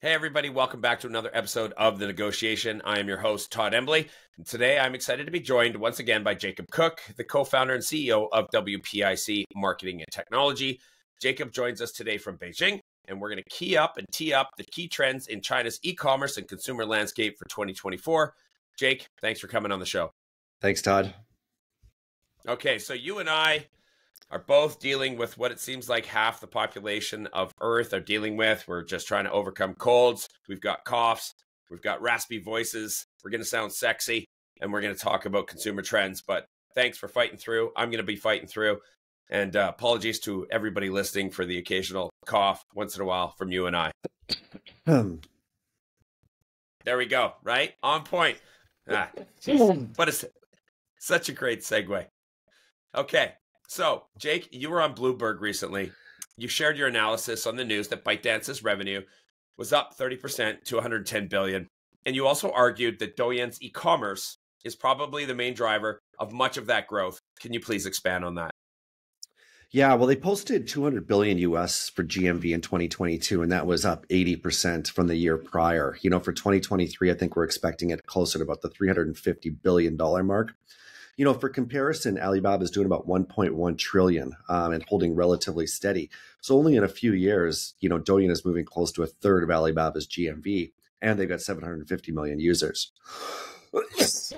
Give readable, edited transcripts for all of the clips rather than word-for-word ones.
Hey everybody, welcome back to another episode of The Negotiation. I am your host, Todd Embley, and today I'm excited to be joined once again by Jacob Cooke, the co-founder and CEO of WPIC Marketing and Technology. Jacob joins us today from Beijing, and we're going to tee up the key trends in China's e-commerce and consumer landscape for 2024. Jake, thanks for coming on the show. Thanks, Todd. Okay, so you and I are both dealing with what it seems like half the population of Earth are dealing with. We're just trying to overcome colds. We've got coughs. We've got raspy voices. We're going to sound sexy, and we're going to talk about consumer trends. But thanks for fighting through. I'm going to be fighting through. And apologies to everybody listening for the occasional cough once in a while from you and I. There we go, right? On point. But it's such a great segue. Okay. So, Jake, you were on Bloomberg recently. You shared your analysis on the news that ByteDance's revenue was up 30% to $110 billion. And you also argued that Douyin's e-commerce is probably the main driver of much of that growth. Can you please expand on that? Yeah, well, they posted $200 billion US for GMV in 2022, and that was up 80% from the year prior. You know, for 2023, I think we're expecting it closer to about the $350 billion mark. You know, for comparison, Alibaba is doing about 1.1 trillion and holding relatively steady. So only in a few years, you know, Douyin is moving close to a third of Alibaba's GMV, and they've got 750 million users. Lots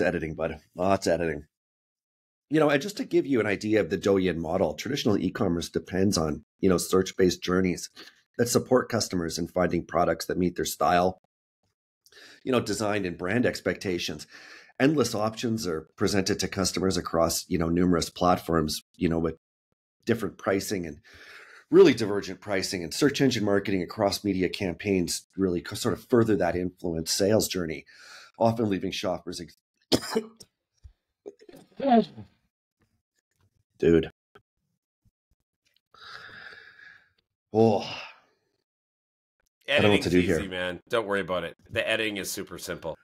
of editing, bud. Lots of editing. You know, and just to give you an idea of the Douyin model, traditional e-commerce depends on, you know, search-based journeys that support customers in finding products that meet their style, you know, design and brand expectations. Endless options are presented to customers across, you know, numerous platforms, you know, with different pricing and really divergent pricing, and search engine marketing across media campaigns really sort of further that influence sales journey, often leaving shoppers. Dude. Oh. Editing's I don't know what to do easy, here, man. Don't worry about it. The editing is super simple.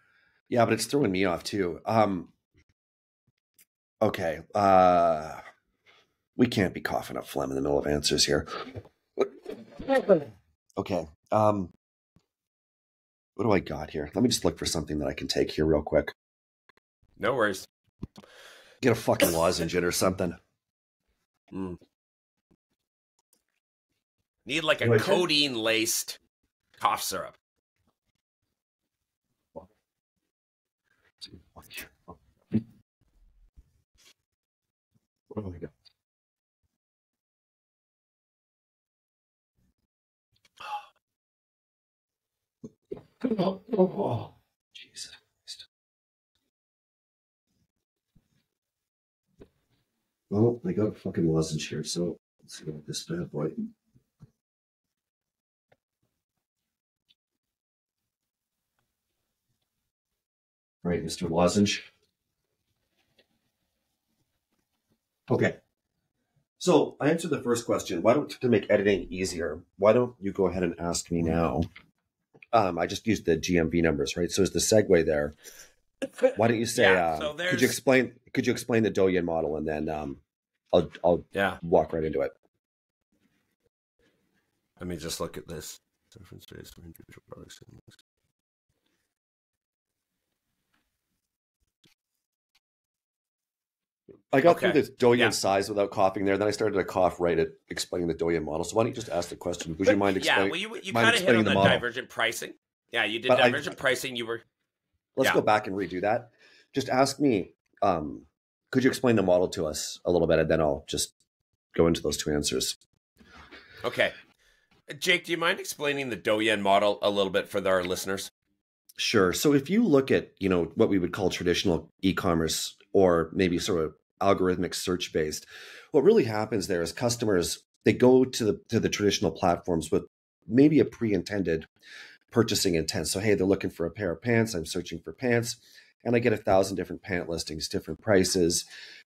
Yeah, but it's throwing me off too. Okay. We can't be coughing up phlegm in the middle of answers here. Okay. What do I got here? Let me just look for something that I can take here real quick. No worries. Get a fucking lozenge or something. Need like a codeine-laced cough syrup. What do we got? Oh, Jesus Christ. Well, I got a fucking lozenge here, so let's see about this bad boy. All right, Mr. Lozenge. Okay. So I answered the first question. To make editing easier, why don't you go ahead and ask me now? I just used the GMV numbers, right? So is the segue there? Why don't you say, could you explain the Douyin model, and then I'll walk right into it. Let me just look at this. Different space for individual products. I got through the Douyin size without coughing there. Then I started to cough right at explaining the Douyin model. So why don't you just ask the question? Would you mind explaining? Yeah, well, you kind of hit on the divergent pricing. Yeah, you did divergent pricing. Let's go back and redo that. Just ask me, could you explain the model to us a little bit, and then I'll just go into those two answers. Okay. Jake, do you mind explaining the Douyin model a little bit for our listeners? Sure. So if you look at, you know, what we would call traditional e-commerce, or maybe sort of algorithmic search-based, what really happens there is customers, they go to the traditional platforms with maybe a pre-intended purchasing intent. So, hey, they're looking for a pair of pants. I'm searching for pants, and I get 1,000 different pant listings, different prices,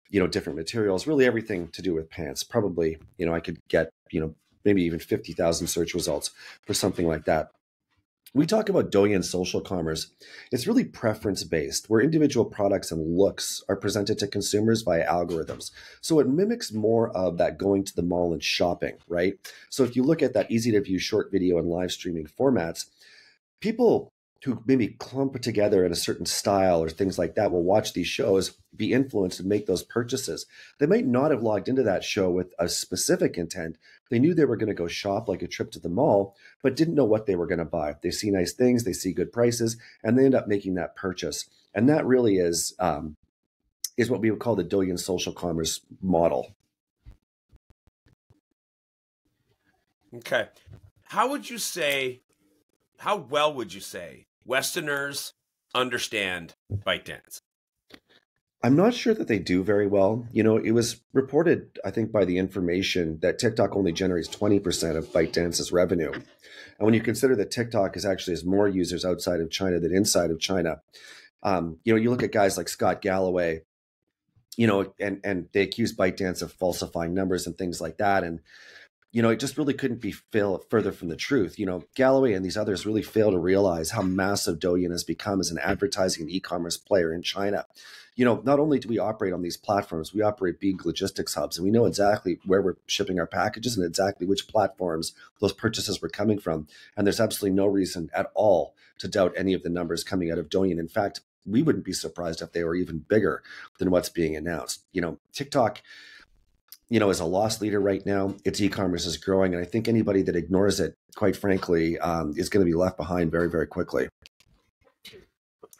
you know, different materials, really everything to do with pants. Probably, you know, I could get, you know, maybe even 50,000 search results for something like that. We talk about Douyin social commerce. It's really preference based, where individual products and looks are presented to consumers via algorithms. So it mimics more of that going to the mall and shopping, right? So if you look at that easy to view short video and live streaming formats, people who maybe clump together in a certain style or things like that will watch these shows, be influenced and make those purchases. They might not have logged into that show with a specific intent. They knew they were going to go shop, like a trip to the mall, but didn't know what they were going to buy. They see nice things, they see good prices, and they end up making that purchase. And that really is what we would call the Douyin social commerce model. Okay. How would you say, how well would you say Westerners understand ByteDance? I'm not sure that they do very well. You know, it was reported, I think, by the information that TikTok only generates 20% of ByteDance's revenue. And when you consider that TikTok is actually has more users outside of China than inside of China, you know, you look at guys like Scott Galloway, you know, and they accuse ByteDance of falsifying numbers and things like that. And you know, it just really couldn't be further from the truth. You know, Galloway and these others really fail to realize how massive Douyin has become as an advertising and e-commerce player in China. You know, not only do we operate on these platforms, we operate big logistics hubs, and we know exactly where we're shipping our packages and exactly which platforms those purchases were coming from. And there's absolutely no reason at all to doubt any of the numbers coming out of Douyin. In fact, we wouldn't be surprised if they were even bigger than what's being announced. You know, TikTok, you know, is a loss leader right now. Its e-commerce is growing, and I think anybody that ignores it, quite frankly, is going to be left behind very, very quickly.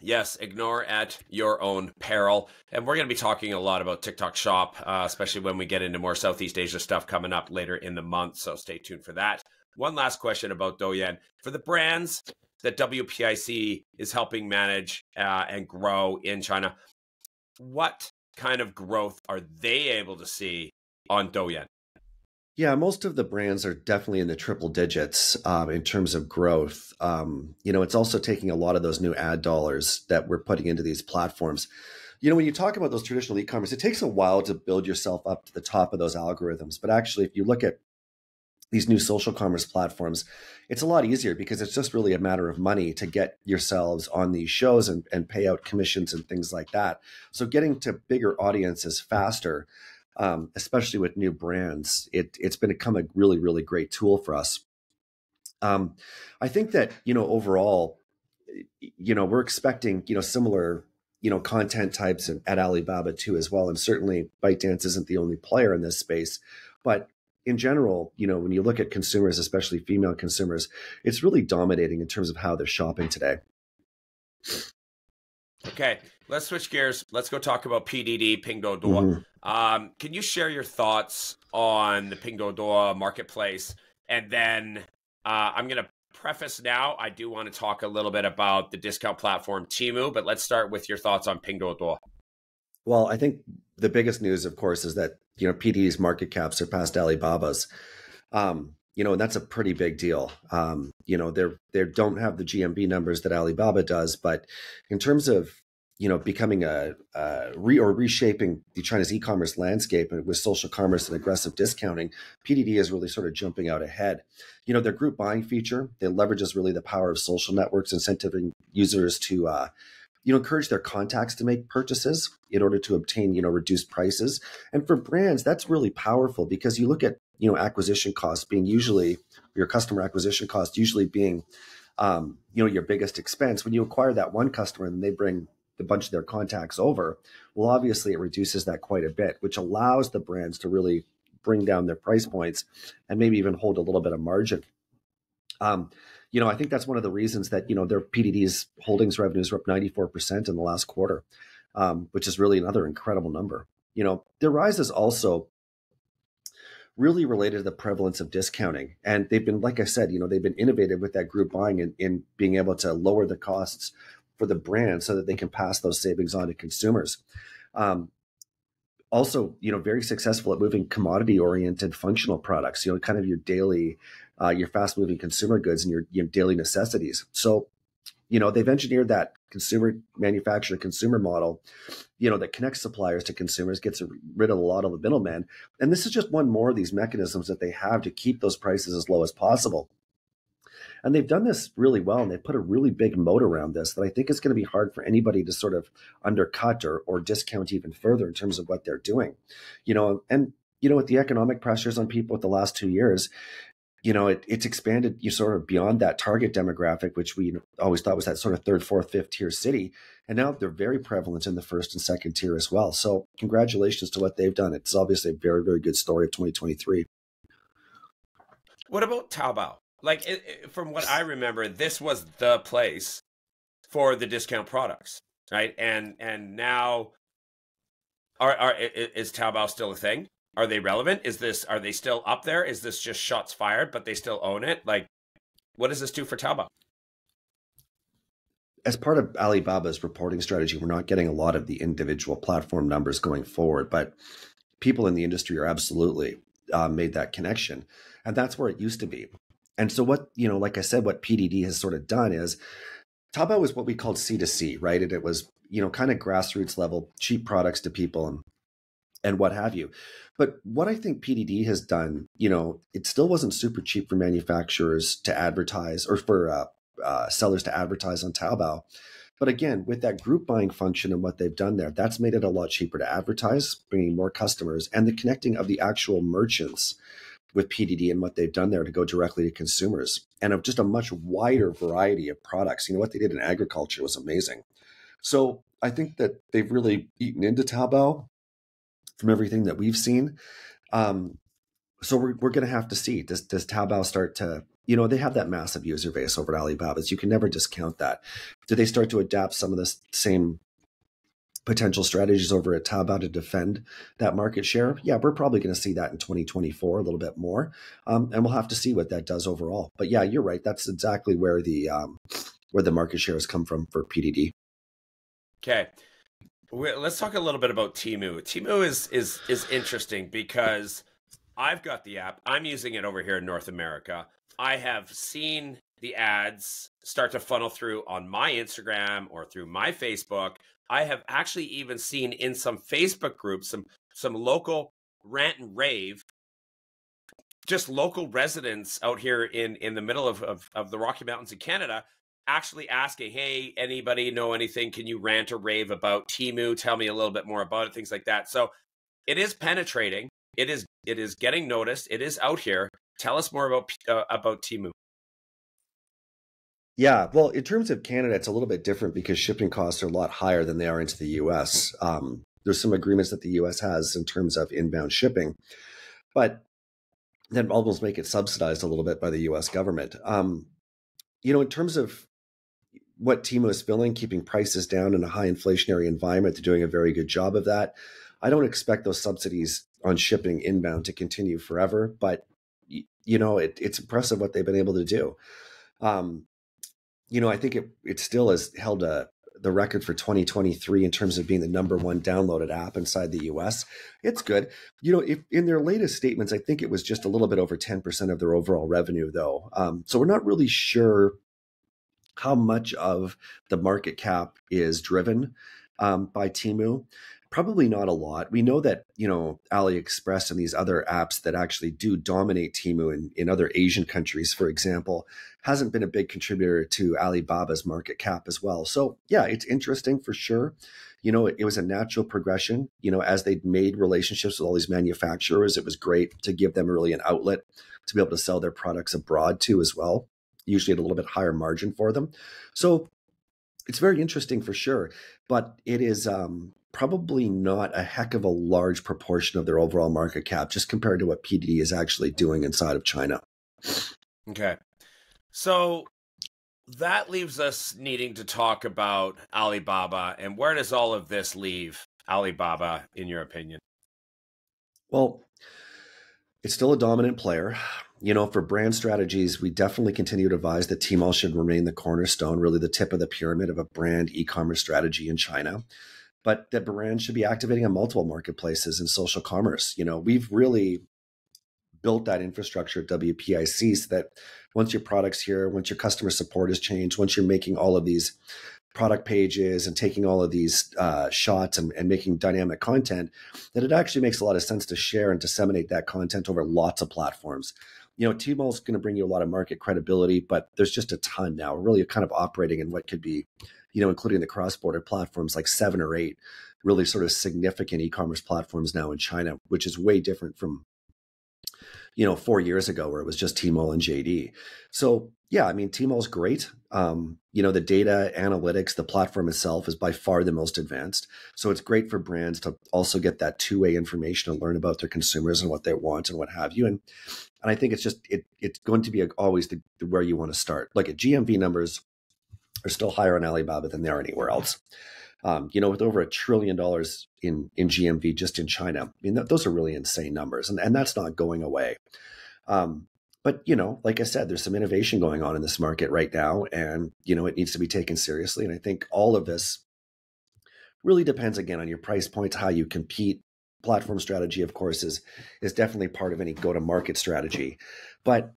Yes, ignore at your own peril. And we're going to be talking a lot about TikTok Shop, especially when we get into more Southeast Asia stuff coming up later in the month. So stay tuned for that. One last question about Douyin. For the brands that WPIC is helping manage and grow in China, what kind of growth are they able to see on Douyin? Yeah, most of the brands are definitely in the triple digits in terms of growth. You know, it's also taking a lot of those new ad dollars that we're putting into these platforms. You know, when you talk about those traditional e-commerce, it takes a while to build yourself up to the top of those algorithms. But actually, if you look at these new social commerce platforms, it's a lot easier because it's just really a matter of money to get yourselves on these shows and pay out commissions and things like that. So getting to bigger audiences faster, especially with new brands, it's become a really, really great tool for us. I think that, you know, overall, you know, we're expecting, you know, similar, you know, content types at Alibaba too as well. And certainly ByteDance isn't the only player in this space, but in general, you know, when you look at consumers, especially female consumers, it's really dominating in terms of how they're shopping today. Okay, let's switch gears. Let's go talk about PDD, Pinduoduo. Mm-hmm. Can you share your thoughts on the Pinduoduo marketplace? And then I'm going to preface now, I do want to talk a little bit about the discount platform Temu, but let's start with your thoughts on Pinduoduo. Well, I think the biggest news, of course, is that, you know, PDD's market cap surpassed Alibaba's. You know, and that's a pretty big deal. You know, they don't have the GMV numbers that Alibaba does, but in terms of, you know, becoming reshaping the China's e-commerce landscape and with social commerce and aggressive discounting, PDD is really sort of jumping out ahead. You know, their group buying feature, that leverages really the power of social networks, incentivizing users to, you know, encourage their contacts to make purchases in order to obtain, you know, reduced prices. And for brands, that's really powerful because you look at, you know, acquisition costs being usually, your customer acquisition cost usually being, you know, your biggest expense. When you acquire that one customer and they bring a bunch of their contacts over, well, obviously it reduces that quite a bit, which allows the brands to really bring down their price points and maybe even hold a little bit of margin. You know, I think that's one of the reasons that, you know, their PDD's holdings revenues were up 94% in the last quarter, which is really another incredible number. You know, their rise is also really related to the prevalence of discounting. And they've been, like I said, you know, they've been innovative with that group buying and in being able to lower the costs for the brand so that they can pass those savings on to consumers. Also, you know, very successful at moving commodity-oriented functional products, you know, kind of your daily, your fast-moving consumer goods and your daily necessities. So, you know, they've engineered that consumer manufacturer consumer model, you know, that connects suppliers to consumers, gets rid of a lot of the middlemen. And this is just one more of these mechanisms that they have to keep those prices as low as possible. And they've done this really well, and they put a really big moat around this that I think is going to be hard for anybody to sort of undercut or discount even further in terms of what they're doing. And with the economic pressures on people with the last 2 years, it's expanded you sort of beyond that target demographic, which we always thought was that sort of third, fourth, fifth tier city. And now they're very prevalent in the first and second tier as well. So congratulations to what they've done. It's obviously a very, very good story of 2023. What about Taobao? Like, from what I remember, this was the place for the discount products, right? And now, is Taobao still a thing? Are they relevant? Are they still up there? Is this just shots fired, but they still own it? Like, what does this do for Taobao? As part of Alibaba's reporting strategy, we're not getting a lot of the individual platform numbers going forward, but people in the industry are absolutely made that connection. And that's where it used to be. And so what, like I said, what PDD has sort of done is Taobao was what we called C2C, right? And it was, kind of grassroots level, cheap products to people and what have you. But what I think PDD has done, it still wasn't super cheap for manufacturers to advertise or for sellers to advertise on Taobao. But again, with that group buying function and what they've done there, that's made it a lot cheaper to advertise, bringing more customers, and the connecting of the actual merchants with PDD and what they've done there to go directly to consumers, and of just a much wider variety of products. What they did in agriculture was amazing. So I think that they've really eaten into Taobao from everything that we've seen. So we're going to have to see, does Taobao start to, they have that massive user base over at Alibaba, so you can never discount that. Do they start to adapt some of the same potential strategies over at Taobao to defend that market share? Yeah, we're probably going to see that in 2024 a little bit more. And we'll have to see what that does overall. But yeah, you're right. That's exactly where the market share has come from for PDD. Okay. Let's talk a little bit about Temu. Temu is interesting because I've got the app. I'm using it over here in North America. I have seen the ads start to funnel through on my Instagram or through my Facebook. I have actually even seen in some Facebook groups, some local rant and rave, just local residents out here in the middle of the Rocky Mountains in Canada, actually asking, hey, anybody know anything? Can you rant or rave about Temu? Tell me a little bit more about it, things like that. So it is penetrating. It is getting noticed. It is out here. Tell us more about Temu. Yeah, well, in terms of Canada, it's a little bit different because shipping costs are a lot higher than they are into the US. There's some agreements that the US has in terms of inbound shipping, but then almost make it subsidized a little bit by the US government. In terms of what Temu is filling, keeping prices down in a high inflationary environment, they're doing a very good job of that. I don't expect those subsidies on shipping inbound to continue forever, but it's impressive what they've been able to do. I think it still has held the record for 2023 in terms of being the #1 downloaded app inside the US. It's good. If in their latest statements, I think it was just a little bit over 10% of their overall revenue, though. So we're not really sure how much of the market cap is driven by Temu. Probably not a lot. We know that, AliExpress and these other apps that actually do dominate Temu in other Asian countries, for example, hasn't been a big contributor to Alibaba's market cap as well. So yeah, it's interesting for sure. It was a natural progression, as they made relationships with all these manufacturers. It was great to give them really an outlet to be able to sell their products abroad too as well, usually at a little bit higher margin for them. So it's very interesting for sure, but it is probably not a heck of a large proportion of their overall market cap, just compared to what PDD is actually doing inside of China. Okay. So that leaves us needing to talk about Alibaba. And where does all of this leave Alibaba, in your opinion? Well, it's still a dominant player. For brand strategies, we definitely continue to advise that Tmall should remain the cornerstone, really the tip of the pyramid of a brand e-commerce strategy in China. But the brand should be activating on multiple marketplaces and social commerce. We've really built that infrastructure at WPIC so that once your product's here, once your customer support has changed, once you're making all of these product pages and taking all of these shots and making dynamic content, that it actually makes a lot of sense to share and disseminate that content over lots of platforms. Tmall is going to bring you a lot of market credibility, but there's just a ton now, really kind of operating in what could be, including the cross-border platforms, like 7 or 8 really sort of significant e-commerce platforms now in China, which is way different from 4 years ago where it was just Tmall and JD. So yeah, I mean, Tmall's great. The data analytics, the platform itself is by far the most advanced. So it's great for brands to also get that two-way information and learn about their consumers and what they want and what have you. And I think it's just, it's going to be always where you want to start. Like GMV numbers are still higher on Alibaba than they are anywhere else. With over $1 trillion in GMV just in China, I mean, those are really insane numbers, and that's not going away. But like I said, there's some innovation going on in this market right now, and it needs to be taken seriously. And I think all of this really depends again on your price points, how you compete. Platform strategy, of course, is definitely part of any go-to-market strategy, but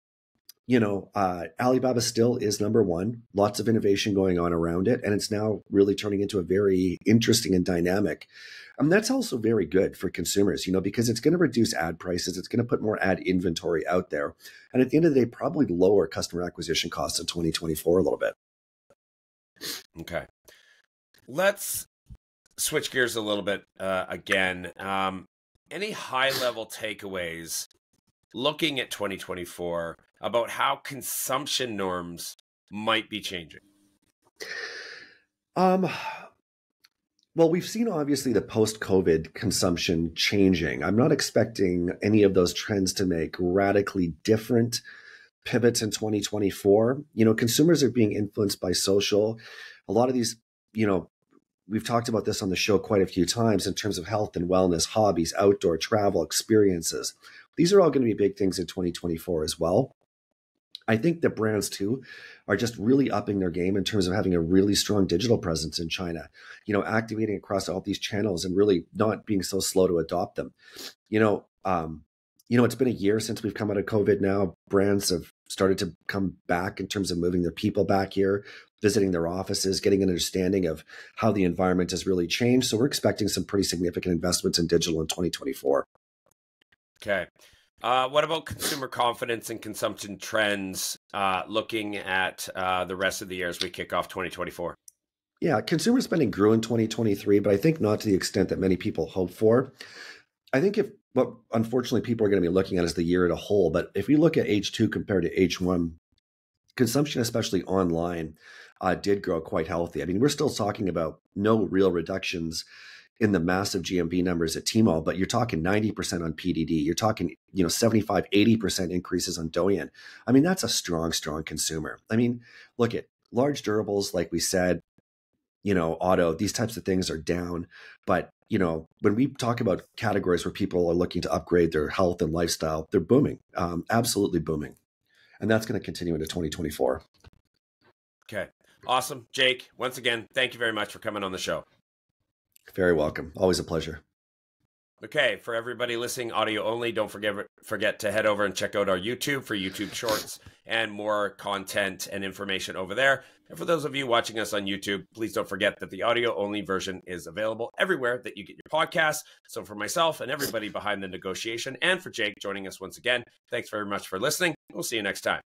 Alibaba still is number one, lots of innovation going on around it. And it's now really turning into a very interesting and dynamic. And that's also very good for consumers, because it's going to reduce ad prices. It's going to put more ad inventory out there. And at the end of the day, probably lower customer acquisition costs in 2024 a little bit. Okay. Let's switch gears a little bit again. Any high-level takeaways looking at 2024 about how consumption norms might be changing? Well, we've seen obviously the post-COVID consumption changing. I'm not expecting any of those trends to make radically different pivots in 2024. Consumers are being influenced by social. A lot of these, we've talked about this on the show quite a few times in terms of health and wellness, hobbies, outdoor travel, experiences. These are all going to be big things in 2024 as well. I think that brands too are just really upping their game in terms of having a really strong digital presence in China, activating across all these channels and really not being so slow to adopt them. It's been a year since we've come out of COVID now. Brands have started to come back in terms of moving their people back here, visiting their offices, getting an understanding of how the environment has really changed. So we're expecting some pretty significant investments in digital in 2024. Okay. What about consumer confidence and consumption trends looking at the rest of the year as we kick off 2024? Yeah, consumer spending grew in 2023, but I think not to the extent that many people hope for. I think what unfortunately people are going to be looking at is the year as a whole. But if we look at H2 compared to H1, consumption, especially online, did grow quite healthy. I mean, we're still talking about no real reductions in the massive GMV numbers at Tmall, but you're talking 90% on PDD. You're talking, 75, 80% increases on Douyin. I mean, that's a strong, strong consumer. I mean, look at large durables, like we said, auto, these types of things are down. But, when we talk about categories where people are looking to upgrade their health and lifestyle, they're booming, absolutely booming. And that's going to continue into 2024. Okay. Awesome. Jake, once again, thank you very much for coming on the show. Very welcome. Always a pleasure. Okay, for everybody listening audio only, don't forget to head over and check out our YouTube for YouTube Shorts and more content and information over there. And for those of you watching us on YouTube, please don't forget that the audio only version is available everywhere that you get your podcasts. So for myself and everybody behind the negotiation, and for Jake joining us once again, thanks very much for listening. We'll see you next time.